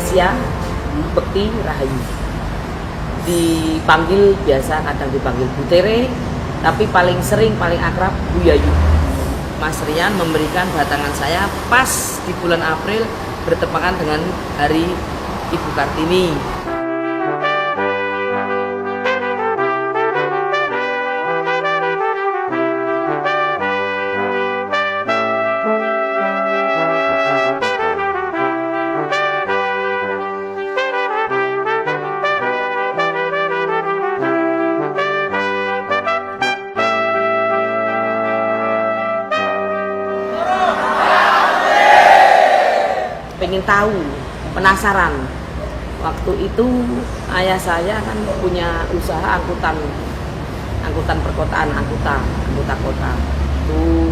Asia Bekti Rahayu. Dipanggil biasa, kadang dipanggil Bu Tere, tapi paling sering, paling akrab Bu Yayu. Mas Rian memberikan batangan saya pas di bulan April bertepatan dengan Hari Ibu Kartini. Pengen tahu, penasaran. Waktu itu ayah saya kan punya usaha angkutan perkotaan, anggota kota. Itu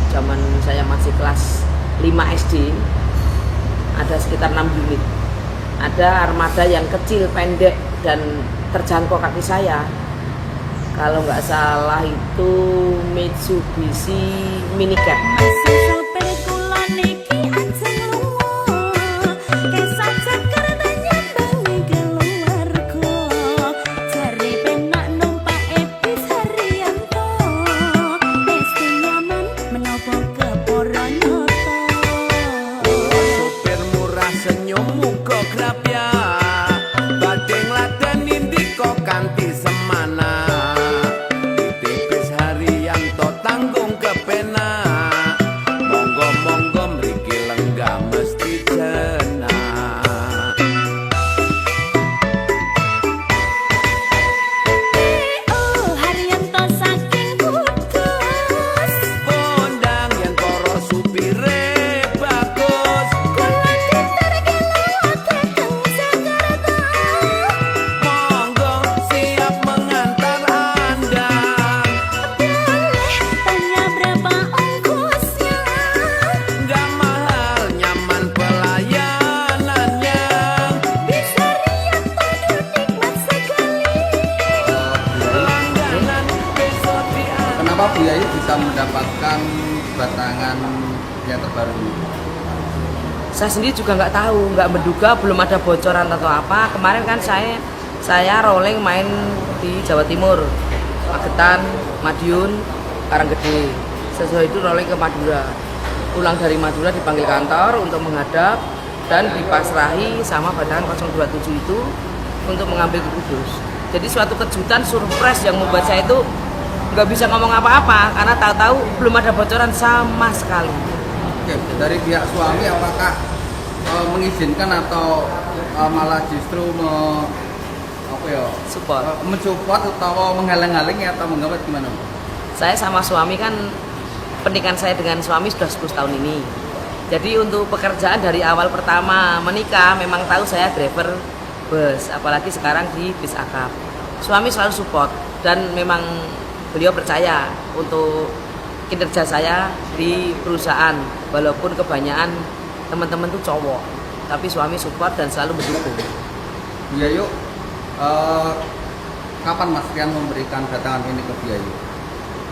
zaman saya masih kelas 5 SD, ada sekitar 6 unit. Ada armada yang kecil, pendek, dan terjangkau kaki saya. Kalau nggak salah itu Mitsubishi Minicat. Kenapa Bu Yayu bisa mendapatkan batangan yang terbaru ini? Saya sendiri juga nggak tahu, nggak menduga, belum ada bocoran atau apa. Kemarin kan saya rolling main di Jawa Timur, Magetan, Madiun, Karanggede. Sesuai itu rolling ke Madura. Pulang dari Madura dipanggil kantor untuk menghadap dan dipasrahi sama batangan 027 itu untuk mengambil ke Kudus. Jadi suatu kejutan, surprise yang membuat saya itu nggak bisa ngomong apa-apa karena tahu-tahu belum ada bocoran sama sekali. Oke, dari pihak suami apakah mengizinkan atau malah justru mensupport atau menghalang-halangi atau mengapa gimana? Saya sama suami kan, pernikahan saya dengan suami sudah 10 tahun ini. Jadi untuk pekerjaan dari awal pertama menikah memang tahu saya driver bus, apalagi sekarang di bis akap. Suami selalu support dan memang beliau percaya untuk kinerja saya di perusahaan, walaupun kebanyakan teman-teman tuh cowok, tapi suami support dan selalu mendukung. Bu Yayu, kapan Mas Rian memberikan batangan ini ke Bu Yayu?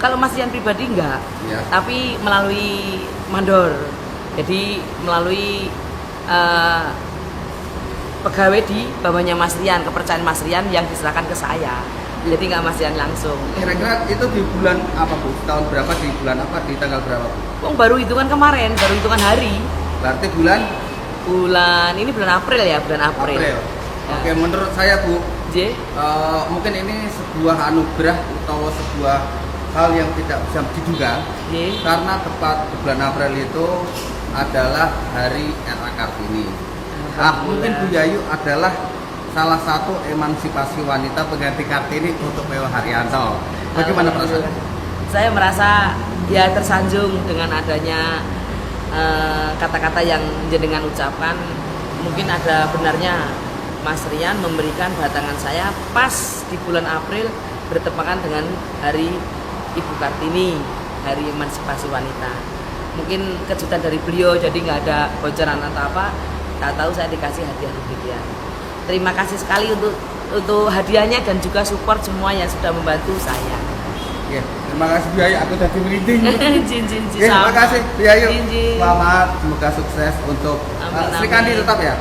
Kalau Mas Rian pribadi enggak, ya, tapi melalui mandor, jadi melalui pegawai di bawahnya Mas Rian, kepercayaan Mas Rian yang diserahkan ke saya. Jadi nggak Mas Rian langsung. Kira-kira itu di bulan apa Bu? Tahun berapa, di bulan apa, di tanggal berapa Bu? Baru hitungan kemarin, baru hitungan hari. Berarti ini bulan April ya, bulan April. Ya. Oke, menurut saya Bu, mungkin ini sebuah anugerah atau sebuah hal yang tidak bisa diduga. Karena tepat di bulan April itu adalah hari RA Kartini. Mungkin Bu Yayu adalah salah satu emansipasi wanita pengganti Kartini untuk Dewa Haryanto. Bagaimana perasaan? Saya merasa ya tersanjung dengan adanya kata-kata yang jenengan ucapkan. Mungkin ada benarnya Mas Rian memberikan batangan saya pas di bulan April bertepatan dengan Hari Ibu Kartini, Hari Emansipasi Wanita. Mungkin kejutan dari beliau, jadi nggak ada bocoran atau apa. Tak tahu saya dikasih hadiah demikian. Terima kasih sekali untuk hadiahnya dan juga support semua yang sudah membantu saya. Ya, terima kasih Bu Yayu, aku jadi merinding. Terima kasih Bu Yayu. Selamat, semoga sukses untuk Sri Kandi tetap ya.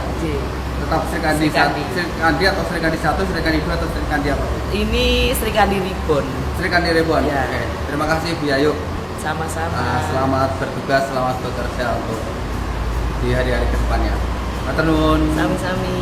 Tetap Sri Kandi, Sri Kandi atau Sri Kandi 1, Sri Kandi 2 atau Sri Kandi apa? Ini Sri Kandi Ribbon. Sri Kandi Ribbon. Ya. Oke. Terima kasih Bu Yayu. Sama-sama. Selamat bertugas, selamat bekerja untuk di hari-hari kedepannya. Matur nuwun. Sami-sami.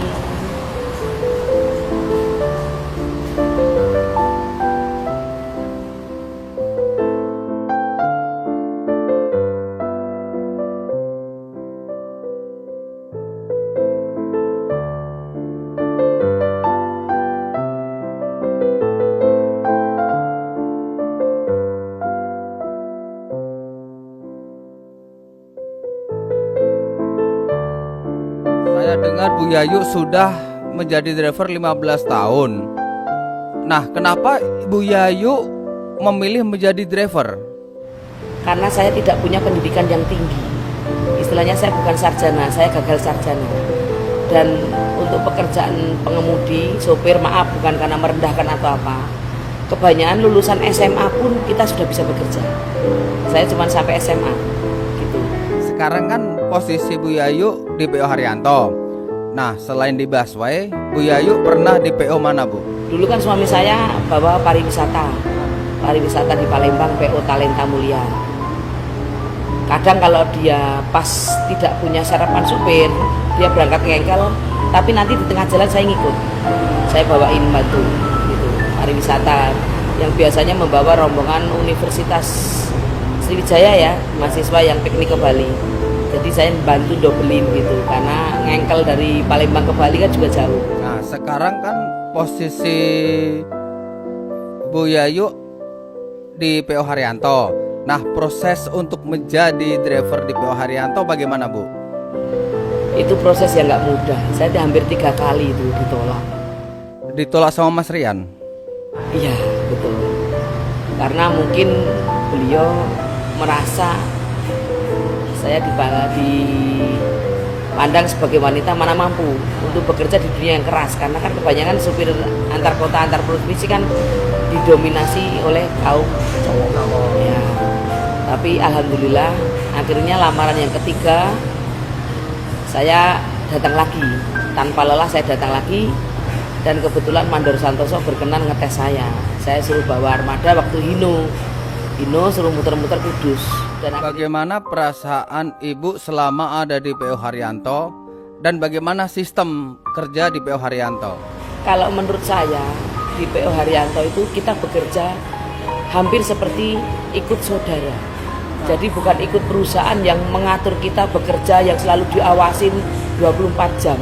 Saya dengar Bu Yayu sudah menjadi driver 15 tahun. Nah, kenapa Bu Yayu memilih menjadi driver? Karena saya tidak punya pendidikan yang tinggi. Istilahnya saya bukan sarjana, saya gagal sarjana. Dan untuk pekerjaan pengemudi, sopir, maaf bukan karena merendahkan atau apa. Kebanyakan lulusan SMA pun kita sudah bisa bekerja. Saya cuma sampai SMA gitu. Sekarang kan posisi Bu Yayu di PO Haryanto. Nah, selain di Busway, Bu Yayu pernah di PO mana, Bu? Dulu kan suami saya bawa pariwisata di Palembang, PO Talenta Mulia. Kadang kalau dia pas tidak punya sarapan supir, dia berangkat ke bengkel, tapi nanti di tengah jalan saya ngikut. Saya bawain batu gitu, pariwisata yang biasanya membawa rombongan Universitas Sriwijaya ya, mahasiswa yang piknik ke Bali. Jadi saya bantu dobelin gitu, karena ngengkel dari Palembang ke Bali kan juga jauh. Nah, sekarang kan posisi Bu Yayu di PO Haryanto. Nah, proses untuk menjadi driver di PO Haryanto bagaimana, Bu? Itu proses yang nggak mudah. Saya hampir 3 kali itu ditolak. Ditolak sama Mas Rian? Iya, betul. Karena mungkin beliau merasa saya dipandang sebagai wanita mana mampu untuk bekerja di dunia yang keras, karena kan kebanyakan supir antar kota antar provinsi kan didominasi oleh kaum cowok ya. Tapi alhamdulillah akhirnya lamaran yang ketiga saya datang lagi, tanpa lelah saya datang lagi, dan kebetulan Mandor Santoso berkenan ngetes saya suruh bawa armada waktu Hino suruh muter-muter Kudus. Dan bagaimana perasaan Ibu selama ada di PO Haryanto dan bagaimana sistem kerja di PO Haryanto? Kalau menurut saya di PO Haryanto itu kita bekerja hampir seperti ikut saudara. Jadi bukan ikut perusahaan yang mengatur kita bekerja yang selalu diawasin 24 jam.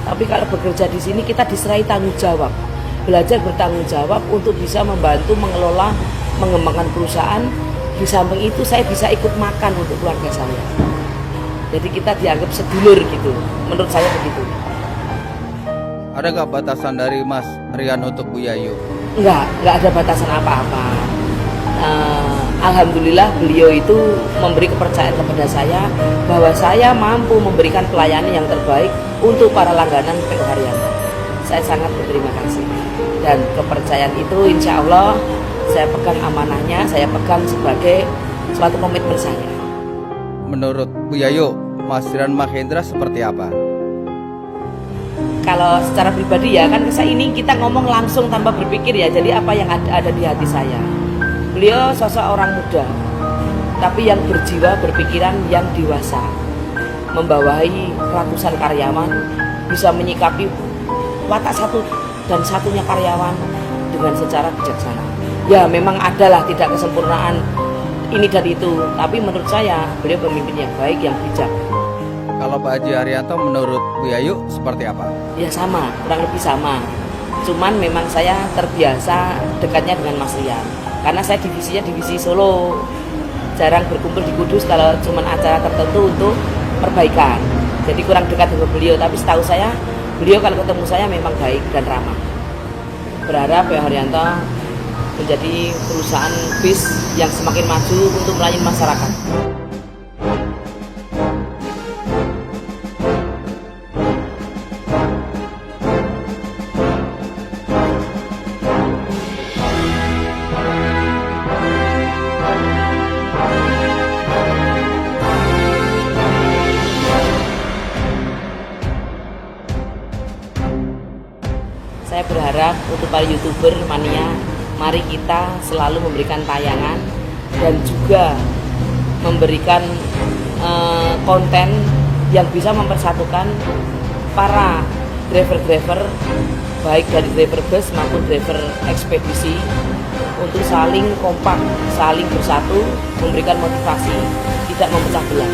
Tapi kalau bekerja di sini kita diserai tanggung jawab. Belajar bertanggung jawab untuk bisa membantu mengelola, mengembangkan perusahaan. Di samping itu saya bisa ikut makan untuk keluarga saya. Jadi kita dianggap sedulur gitu. Menurut saya begitu. Ada nggak batasan dari Mas Rian untuk Bu Yayu? Nggak ada batasan apa-apa. Alhamdulillah beliau itu memberi kepercayaan kepada saya bahwa saya mampu memberikan pelayanan yang terbaik untuk para langganan PO Haryanto. Saya sangat berterima kasih. Dan kepercayaan itu insya Allah saya pegang amanahnya, saya pegang sebagai suatu komitmen saya. Menurut Bu Yayu, Mas Rian Mahendra seperti apa? Kalau secara pribadi ya kan ini kita ngomong langsung tanpa berpikir ya, jadi apa yang ada di hati saya. Beliau sosok orang muda, tapi yang berjiwa berpikiran yang dewasa, membawahi ratusan karyawan, bisa menyikapi watak satu dan satunya karyawan dengan secara bijaksana. Ya memang adalah tidak kesempurnaan ini dan itu, tapi menurut saya beliau pemimpin yang baik, yang bijak. Kalau Pak Haji Haryanto menurut Bu Yayu seperti apa? Ya sama, kurang lebih sama. Cuman memang saya terbiasa dekatnya dengan Mas Rian, karena saya divisinya divisi Solo, jarang berkumpul di Kudus kalau cuma acara tertentu untuk perbaikan. Jadi kurang dekat dengan beliau, tapi setahu saya beliau kalau ketemu saya memang baik dan ramah. Berharap PO Haryanto menjadi perusahaan bis yang semakin maju untuk melayani masyarakat. Saya berharap untuk para YouTuber mania, mari kita selalu memberikan tayangan dan juga memberikan konten yang bisa mempersatukan para driver-driver baik dari driver bus maupun driver ekspedisi untuk saling kompak, saling bersatu, memberikan motivasi, tidak memecah belah.